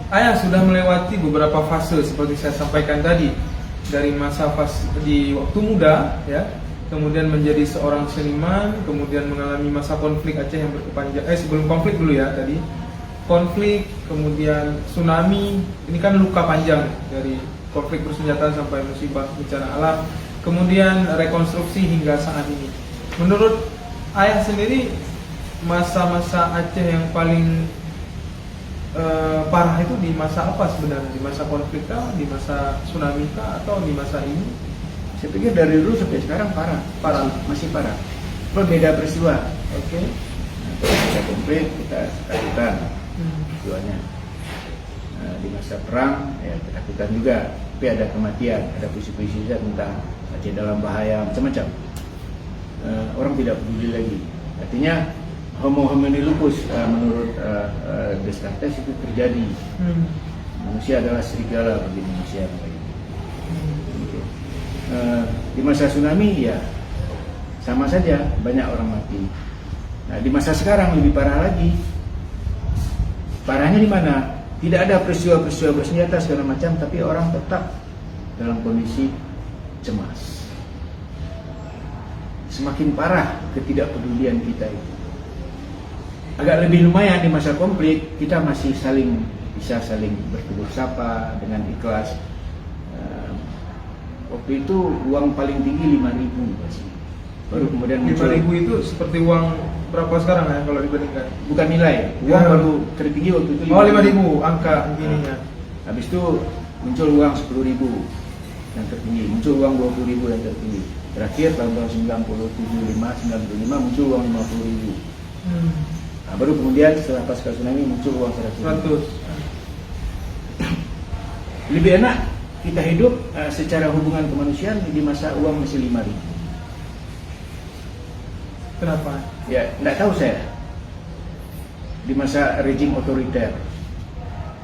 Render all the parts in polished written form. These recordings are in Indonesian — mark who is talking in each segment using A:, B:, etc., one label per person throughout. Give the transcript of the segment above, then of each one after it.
A: Ayah sudah melewati beberapa fase seperti saya sampaikan tadi, dari masa fase di waktu muda, ya, kemudian menjadi seorang seniman, kemudian mengalami masa konflik Aceh yang berkepanjangan. Sebelum konflik dulu ya tadi, konflik, kemudian tsunami. Ini kan luka panjang dari konflik bersenjata sampai musibah bencana alam, kemudian rekonstruksi hingga saat ini. Menurut ayah sendiri, masa-masa Aceh yang paling parah itu di masa apa sebenarnya? Di masa konflik kah, di masa tsunami kah, atau di masa ini?
B: Saya pikir dari dulu sampai sekarang parah, masih parah. Berbeda peristiwa.
A: Oke.
B: Nah, kita konflik, kita ketakutan peristiwanya. Nah, di masa perang, ya ketakutan juga. Tapi ada kematian, ada puisi-puisi tentang Aceh dalam bahaya, macam-macam. Orang tidak peduli lagi. Artinya homo homini lupus menurut Descartes itu terjadi. Manusia adalah serigala bagi manusia yang lain. Di masa tsunami ya sama saja, banyak orang mati. Nah, di masa sekarang lebih parah lagi. Parahnya di mana? Tidak ada peristiwa-peristiwa bersenjata segala macam, tapi orang tetap dalam kondisi cemas. Semakin parah ketidakpedulian kita itu. Agak lebih lumayan di masa konflik, kita masih bisa saling bertegur sapa dengan ikhlas. Waktu itu uang paling tinggi 5.000 pasti. Baru kemudian
A: 5.000 itu seperti uang berapa sekarang ya kalau dibandingkan?
B: Bukan nilai, uang baru tertinggi waktu itu
A: 5.000. Oh, 5.000 angka ininya.
B: Habis itu muncul uang 10.000 yang tertinggi, muncul uang 20.000 yang tertinggi. Terakhir tahun 95 muncul uang 50.000. Nah, baru kemudian setelah pasca tsunami muncul uang 100. Lebih enak kita hidup secara hubungan kemanusiaan di masa uang masih 5.000.
A: Kenapa?
B: Ya, tidak tahu saya. Di masa rejim otoriter,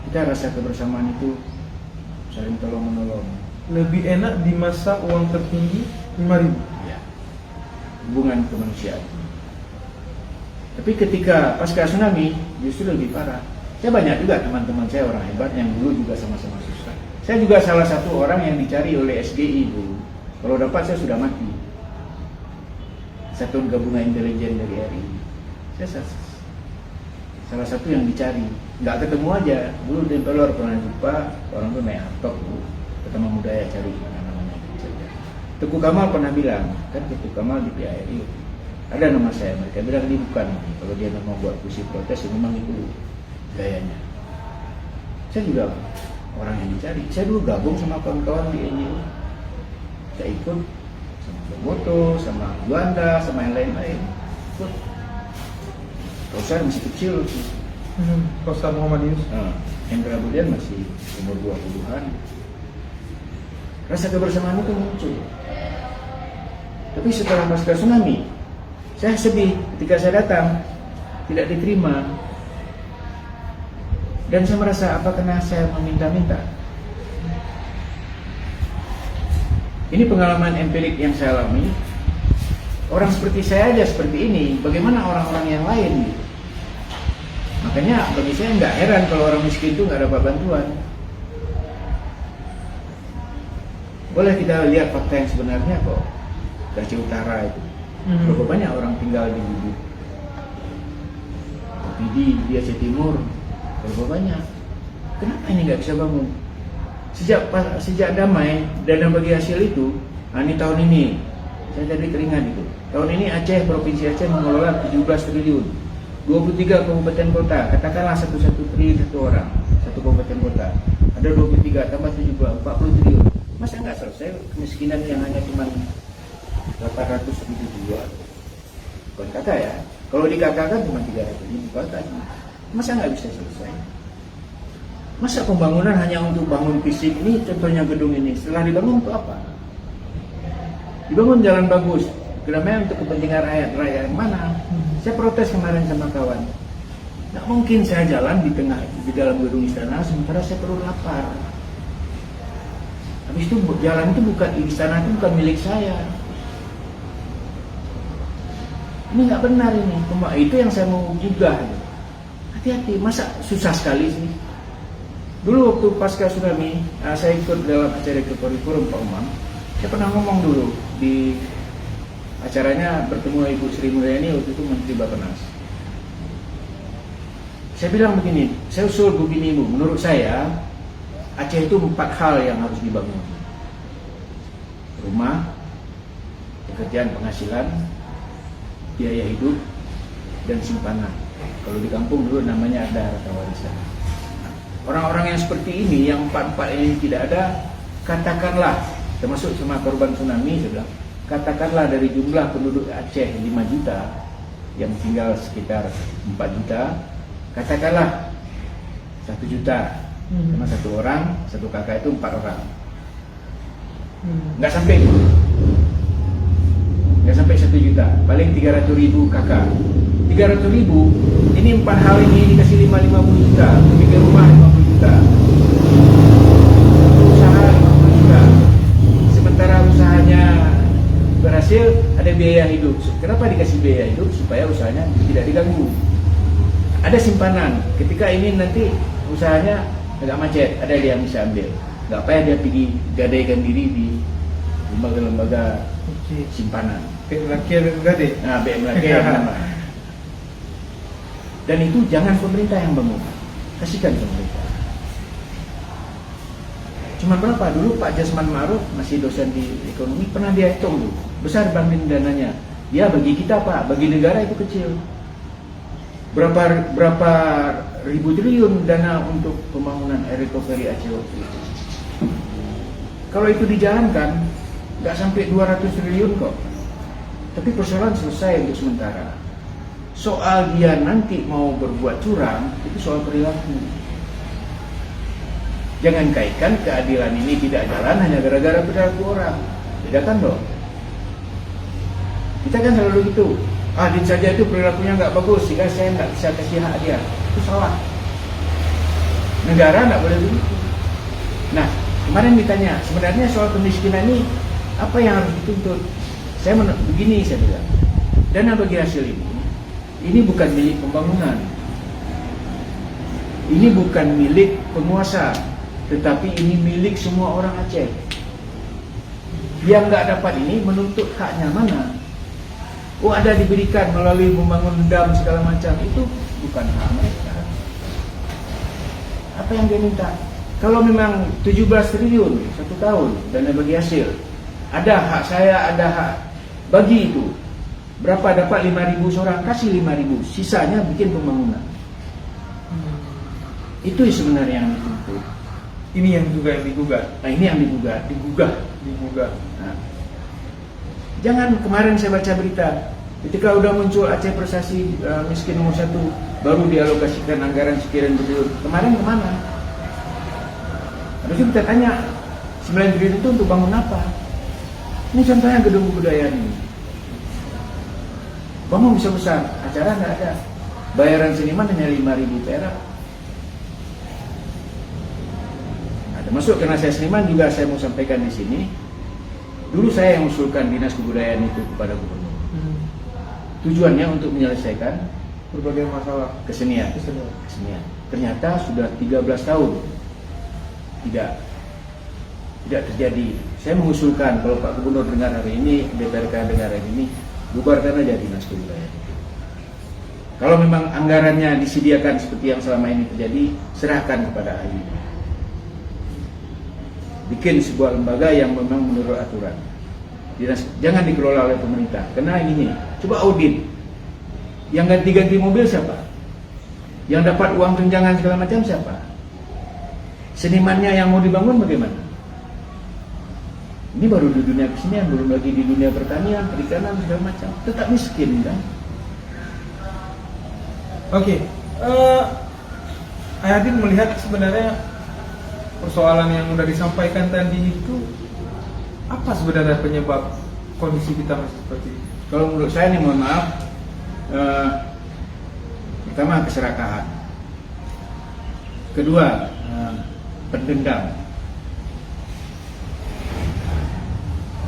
B: kita rasa kebersamaan itu saling tolong menolong.
A: Lebih enak di masa uang tertinggi 5.000.
B: Ya, hubungan kemanusiaan. Tapi ketika pasca tsunami justru lebih parah. Saya banyak juga teman-teman saya orang hebat yang dulu juga sama-sama susah. Saya juga salah satu orang yang dicari oleh SGI dulu. Kalau dapat saya sudah mati. Satuan Gabungan Intelijen dari RI. Saya salah satu yang dicari. Nggak ketemu aja. Dulu di Pelor pernah jumpa orang tuh naik hartok dulu. Ketemu Budaya cari namanya. Teguh Kamal pernah bilang, kan Teguh Kamal di PARI. Ada nama saya, mereka bilang ini bukan. Kalau dia mau buat puisi protes, ya memang itu gayanya. Saya juga orang yang dicari. Saya dulu gabung sama kawan-kawan di NGO. Saya ikut sama Boboto, sama Juanda, sama yang lain-lain. Ikut. Kalau saya masih kecil.
A: Kosta Muhammadius.
B: Hendra Budian masih umur 20-an. Rasa kebersamaan itu muncul. Tapi setelah pasca tsunami, saya sedih ketika saya datang, tidak diterima. Dan saya merasa, apa kena saya meminta-minta? Ini pengalaman empirik yang saya alami. Orang seperti saya aja seperti ini, bagaimana orang-orang yang lain? Makanya bagi saya nggak heran kalau orang miskin itu nggak dapat bantuan. Boleh kita lihat fakta yang sebenarnya kok. Aceh Utara itu. Berapa banyak orang tinggal di Bubuk, di Aceh Timur, berapa banyak? Kenapa ini nggak bisa bangun? Sejak damai, dana bagi hasil itu, ini tahun ini, saya jadi teringat itu. Tahun ini Aceh, Provinsi Aceh mengelola 17 triliun, 23 kabupaten kota, katakanlah 1 triliun satu orang, satu kabupaten kota. Ada 23 tambah 70, 40 triliun. Masa nggak selesai kemiskinan yang hanya cuma 800 ribu jiwa. Bukan kakak ya. Kalau dikatakan cuma 300 ribu kakak. Masa nggak bisa selesai? Masa pembangunan hanya untuk bangun fisik ini, contohnya gedung ini. Setelah dibangun untuk apa? Dibangun jalan bagus. Keramaian untuk kepentingan rakyat yang mana? Saya protes kemarin sama kawan. Nggak mungkin saya jalan di dalam gedung istana sementara saya perlu lapar. Habis itu jalan itu bukan istana itu bukan milik saya. Ini nggak benar ini. Itu yang saya mau juga. Hati-hati, masa susah sekali sih. Dulu waktu pasca tsunami, saya ikut dalam acara Kepori Forum Pak Umam. Saya pernah ngomong dulu di acaranya bertemu Ibu Sri Mulyani, waktu itu Menteri Bappenas. Saya bilang begini, saya usul begini Bu, menurut saya Aceh itu 4 hal yang harus dibangun. Rumah, pekerjaan penghasilan, biaya hidup, dan simpanan. Kalau di kampung dulu namanya ada harta warisan. Orang-orang yang seperti ini, yang 4-4 ini tidak ada, katakanlah, termasuk sama korban tsunami, saya bilang, katakanlah dari jumlah penduduk Aceh 5 juta, yang tinggal sekitar 4 juta, katakanlah 1 juta, karena 1 orang, 1 kakak itu 4 orang. Nggak sampai 1 juta, paling 300.000 kakak. 300.000, ini 4 hal ini dikasih 50 juta, bikin rumah 50 juta, usaha 50 juta. Sementara usahanya berhasil, ada biaya hidup. Kenapa dikasih biaya hidup? Supaya usahanya tidak diganggu. Ada simpanan, ketika ini nanti usahanya agak macet, ada dia yang bisa ambil. Nggak payah dia pergi gadaikan diri di lembaga-lembaga simpanan.
A: BMLAK gade.
B: Nah, BMLAK yang nama. Dan itu jangan pemerintah yang bangun, kasihkan pemerintah. Cuma berapa? Dulu Pak Jasman Ma'ruf, masih dosen di ekonomi, pernah dia hitung tuh, besar banding dananya. Ya bagi kita Pak, bagi negara itu kecil. Berapa ribu triliun dana untuk pembangunan air recovery Aceh waktu itu. Kalau itu dijalankan, nggak sampai 200 triliun kok. Tapi persoalan selesai untuk sementara. Soal dia nanti mau berbuat curang, itu soal perilaku. Jangan kaitkan keadilan ini tidak jalan hanya gara-gara perilaku orang. Bedakan dong. Kita kan selalu gitu. Adit saja itu perilakunya nggak bagus, sehingga saya nggak bisa kasih hak dia. Itu salah. Negara nggak boleh begitu. Nah, kemarin ditanya, sebenarnya soal kemiskinan ini apa yang harus dituntut? Saya begini, saya bilang, dana bagi hasil ini bukan milik pembangunan, ini bukan milik penguasa, tetapi ini milik semua orang Aceh. Yang nggak dapat ini menuntut haknya mana? Oh, ada diberikan melalui membangun dam segala macam, itu bukan hak mereka. Apa yang dia minta? Kalau memang 17 triliun 1 tahun dana bagi hasil, ada hak saya, ada hak bagi itu. Berapa dapat 5.000 seorang, kasih 5.000, sisanya bikin pembangunan. Itu sebenarnya yang dituntut.
A: Ini yang juga yang digugat.
B: Nah, ini yang digugah. Nah, jangan kemarin saya baca berita, ketika udah muncul Aceh prestasi miskin nomor 1, baru dialokasikan anggaran sekian triliun. Kemarin kemana? Harusnya kita tanya, 9 triliun itu untuk bangun apa? Ini contohnya gedung kebudayaan ini. Bangun bisa besar, acara nggak ada. Bayaran seniman hanya 5.000 perak. Nah, termasuk karena saya seniman juga saya mau sampaikan di sini. Dulu saya yang usulkan dinas kebudayaan itu kepada gubernur. Tujuannya untuk menyelesaikan
A: Berbagai masalah
B: kesenian. Ternyata sudah 13 tahun tidak terjadi. Saya mengusulkan kalau Pak Gubernur dengar hari ini, DPRK dengar hari ini, bubarkan aja dinas kebudayaan. Kalau memang anggarannya disediakan seperti yang selama ini terjadi, serahkan kepada AIU. Bikin sebuah lembaga yang memang menurut aturan. Jangan dikelola oleh pemerintah. Karena ini, coba audit. Yang ganti-ganti mobil siapa? Yang dapat uang tunjangan segala macam siapa? Senimannya yang mau dibangun bagaimana? Ini baru di dunia kesenian, belum lagi di dunia pertanian, perikanan segala macam. Tetap miskin kan?
A: Oke, Ayadin melihat sebenarnya persoalan yang sudah disampaikan tadi itu apa sebenarnya penyebab kondisi kita masih seperti ini?
B: Kalau menurut saya nih, mohon maaf, pertama keserakahan, kedua pendendam.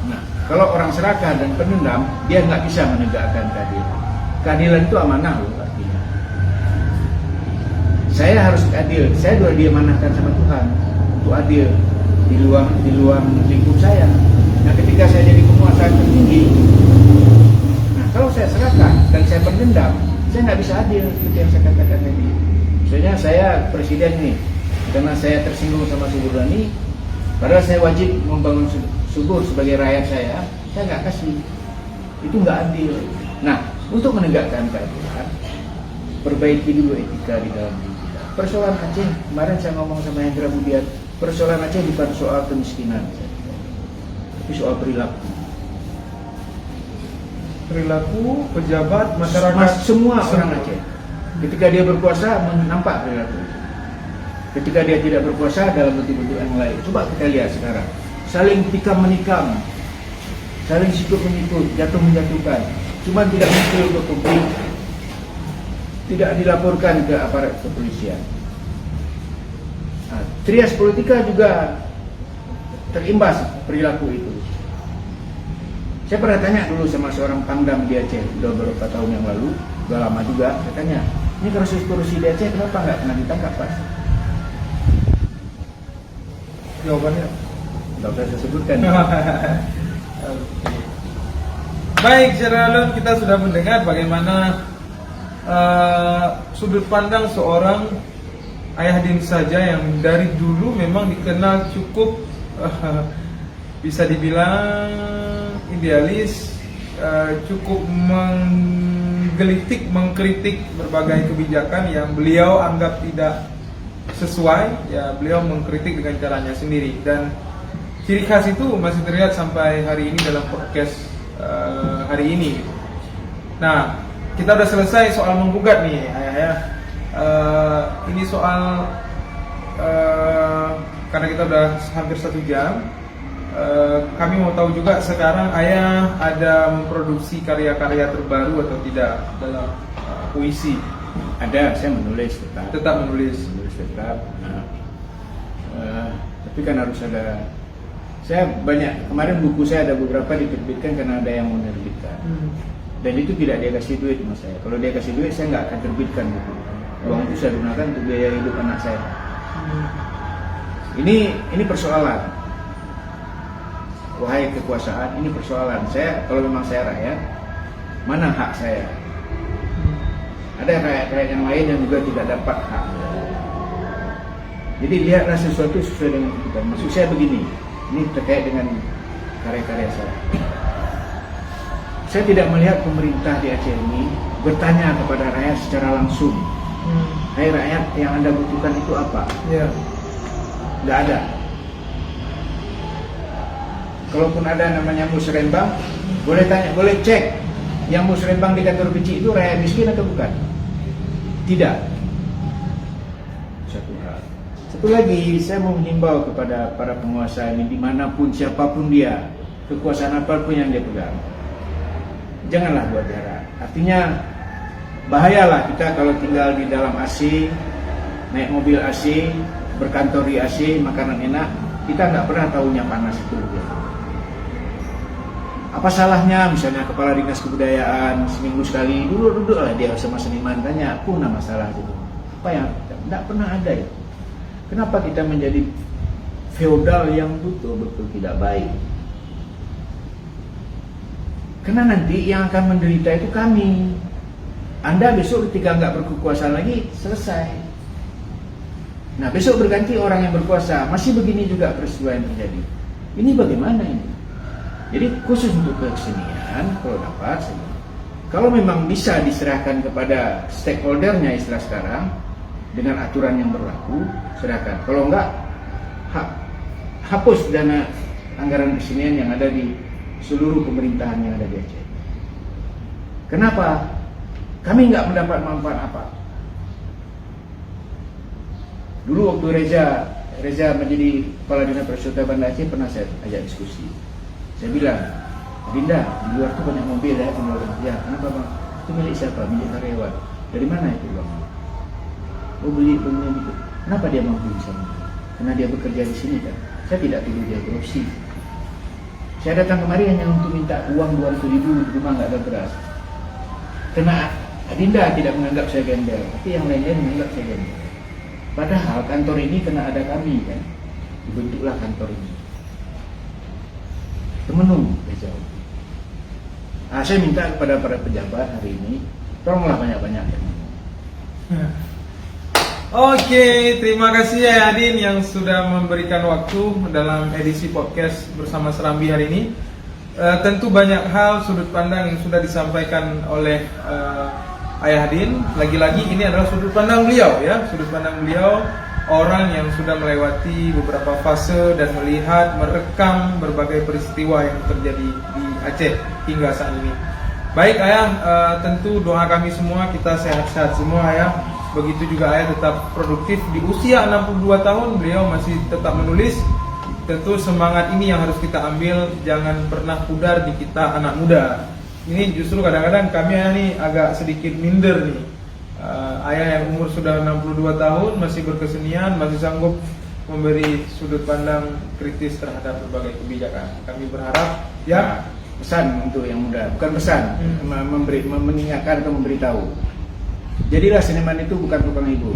B: Nah, kalau orang serakah dan pendendam, dia nggak bisa menegakkan keadilan. Keadilan itu amanah loh artinya. saya harus adil. Saya sudah diamanahkan sama Tuhan untuk adil di luar lingkup saya. Nah, ketika saya jadi penguasa tertinggi, nah kalau saya serahkan dan saya pendendam, saya nggak bisa adil seperti yang saya katakan tadi. Misalnya saya presiden nih, karena saya tersinggung sama Subur Dhani, padahal saya wajib membangun Subur sebagai rakyat saya nggak kasih. Itu nggak adil. Nah, untuk menegakkan keadilan, perbaiki dulu etika di dalam diri kita. Persoalan Aceh, kemarin saya ngomong sama Hendra Budiat, persoalan Aceh bukan soal kemiskinan, tapi soal perilaku.
A: Perilaku pejabat masyarakat
B: Semua orang Aceh, ketika dia berkuasa nampak perilaku itu. Ketika dia tidak berkuasa dalam bentuk-bentuk yang lain. Coba kita lihat sekarang, saling tikam menikam, saling sikut menyikut, jatuh menjatuhkan. Cuma tidak muncul ke publik, tidak dilaporkan ke aparat kepolisian. Nah, trias politika juga terimbas perilaku itu. Saya pernah tanya dulu sama seorang pangdam di Aceh, sudah beberapa tahun yang lalu, sudah lama juga. Saya tanya, ini kasus korupsi di Aceh kenapa nggak pernah ditangkap, Pak?
A: Jawabannya
B: Nggak usah saya sebutkan.
A: baik, secara alun kita sudah mendengar bagaimana sudut pandang seorang ayah din saja yang dari dulu memang dikenal cukup bisa dibilang idealis, cukup menggelitik, mengkritik berbagai kebijakan yang beliau anggap tidak sesuai. Ya, beliau mengkritik dengan caranya sendiri, dan ciri khas itu masih terlihat sampai hari ini dalam podcast hari ini. Nah, kita udah selesai soal menggugat nih, ayah ya. Ini soal karena kita udah hampir 1 jam. Kami mau tahu juga sekarang ayah ada memproduksi karya-karya terbaru atau tidak dalam puisi?
B: Ada, saya menulis
A: Tetap menulis.
B: tetap. Nah, tapi kan harus ada. Saya banyak, kemarin buku saya ada beberapa diterbitkan karena ada yang mau menerbitkan. Dan itu tidak dia kasih duit sama saya. Kalau dia kasih duit, saya nggak akan terbitkan buku. Uang itu saya gunakan untuk biaya hidup anak saya. Ini persoalan. Wahai kekuasaan, ini persoalan. Saya, kalau memang saya rakyat, mana hak saya? Ada rakyat-rakyat yang lain yang juga tidak dapat hak. Jadi lihatlah sesuatu sesuai dengan kebutuhan. Maksud saya begini, ini terkait dengan karya-karya saya. Saya tidak melihat pemerintah di Aceh ini bertanya kepada rakyat secara langsung. Hai rakyat, yang Anda butuhkan itu apa?
A: Ya.
B: Nggak ada. Kalaupun ada namanya musrembang, boleh tanya, boleh cek yang musrembang di kantor biji itu rakyat miskin atau bukan? Tidak. Satu hal. Satu lagi, saya mau menghimbau kepada para penguasa ini, dimanapun siapapun dia, kekuasaan apapun yang dia pegang, janganlah buat jarak. Artinya bahayalah kita kalau tinggal di dalam AC, naik mobil AC, berkantor di AC, makanan enak, kita nggak pernah tahunya panas itu. Apa salahnya misalnya kepala dinas kebudayaan seminggu sekali duduklah dia sama seniman, tanya pun masalah itu. Apa yang tidak pernah ada ya? Kenapa kita menjadi feodal yang betul-betul tidak baik? Karena nanti yang akan menderita itu kami. Anda besok ketika nggak berkekuasaan lagi, selesai. Nah, besok berganti orang yang berkuasa, masih begini juga peristiwa yang terjadi. Ini bagaimana ini? Jadi khusus untuk kesenian, kalau dapat, kalau memang bisa diserahkan kepada stakeholdernya istilah sekarang, dengan aturan yang berlaku, serahkan. Kalau enggak, hapus dana anggaran kesenian yang ada di seluruh pemerintahan yang ada di Aceh. Kenapa? Kami nggak mendapat manfaat apa. Dulu waktu Reza menjadi kepala dinas pariwisata Banda Aceh, pernah saya ajak diskusi. Saya bilang, Dinda, di luar tuh banyak mobil ya, ya, kenapa bang? Itu milik siapa? Milik karyawan. Dari mana itu bang? Oh beli gitu. Kenapa dia mau beli sama? Karena dia bekerja di sini kan. Saya tidak tuduh dia korupsi. Saya datang kemari hanya untuk minta uang 200.000 di rumah nggak ada beras. Karena Dinda tidak menganggap saya gembel, tapi yang lain-lain menganggap saya gembel. Padahal kantor ini kena ada kami kan, dibentuklah kantor ini. Temenung besok. Saya minta kepada para pejabat hari ini, tolonglah banyak-banyak.
A: Oke, terima kasih ya Adin yang sudah memberikan waktu dalam edisi podcast bersama Serambi hari ini. Tentu banyak hal sudut pandang yang sudah disampaikan oleh Ayah Adin. Lagi-lagi ini adalah sudut pandang beliau ya, sudut pandang beliau orang yang sudah melewati beberapa fase dan melihat, merekam berbagai peristiwa yang terjadi di Aceh hingga saat ini. Baik Ayah, tentu doa kami semua kita sehat-sehat semua Ayah. Begitu juga Ayah tetap produktif di usia 62 tahun, beliau masih tetap menulis. Tentu semangat ini yang harus kita ambil, jangan pernah pudar di kita anak muda. Ini justru kadang-kadang kami Ayah nih agak sedikit minder nih. Ayah yang umur sudah 62 tahun masih berkesenian, masih sanggup memberi sudut pandang kritis terhadap berbagai kebijakan. Kami berharap ya
B: Pesan untuk yang muda, bukan pesan, mengingatkan atau memberitahu. Jadilah seniman itu bukan tukang hibur,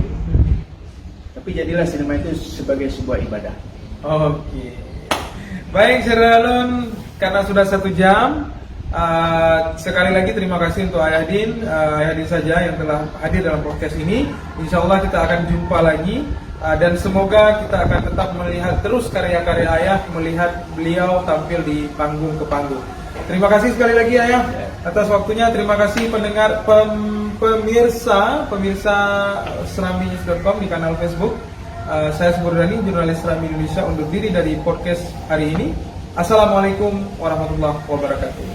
B: tapi jadilah seniman itu sebagai sebuah ibadah.
A: Oke. Baik Syaralun, karena sudah 1 jam, sekali lagi terima kasih untuk Ayah Din, Ayah Din saja yang telah hadir dalam podcast ini. Insya Allah kita akan jumpa lagi, dan semoga kita akan tetap melihat terus karya-karya Ayah, melihat beliau tampil di panggung ke panggung. Terima kasih sekali lagi Ayah atas waktunya. Terima kasih pendengar, pemirsa serambi.com di kanal Facebook. Saya Subur Dhani, jurnalis Serambi Indonesia, undur diri dari podcast hari ini. Assalamualaikum warahmatullahi wabarakatuh.